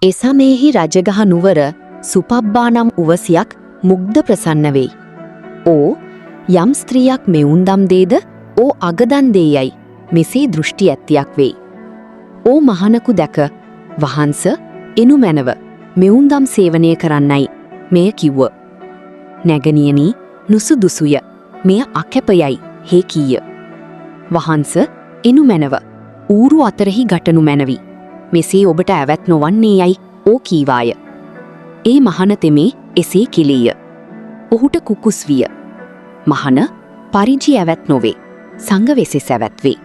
එසමයෙහි රජගහ නුවර සුපබ්බා නම් උවසියක් මුග්ධ ප්‍රසන්න වෙයි. ඕ යම් ස්ත්‍රියක් මෙවුන්දම් දේද ඕ අගදන් දේයයි මෙසේ දෘෂ්ටි ඇත්තියක් වෙයි. ඕ මහනකු දැක වහන්ස එනු මැනව මෙවුන්දම් සේවනය කරන්නයි මෙය කිව්ව. නැගනියනී නුසුදුසුය මෙය අකැපයයි හේ කීය. වහන්ස එනු මැනව ඌරු අතරෙහි ගටනු මැනවි. මෙසේ ඔබට ඇවැත් නොවන්නේ යයි ඕ කීවාය. ඒ මහන තෙමේ එසේ කිලීය. ඔහුට කුකුස් විය. මහන පරිජි ඇවැත් නොවේ. සංගවෙසෙස් ඇවැත් වේ.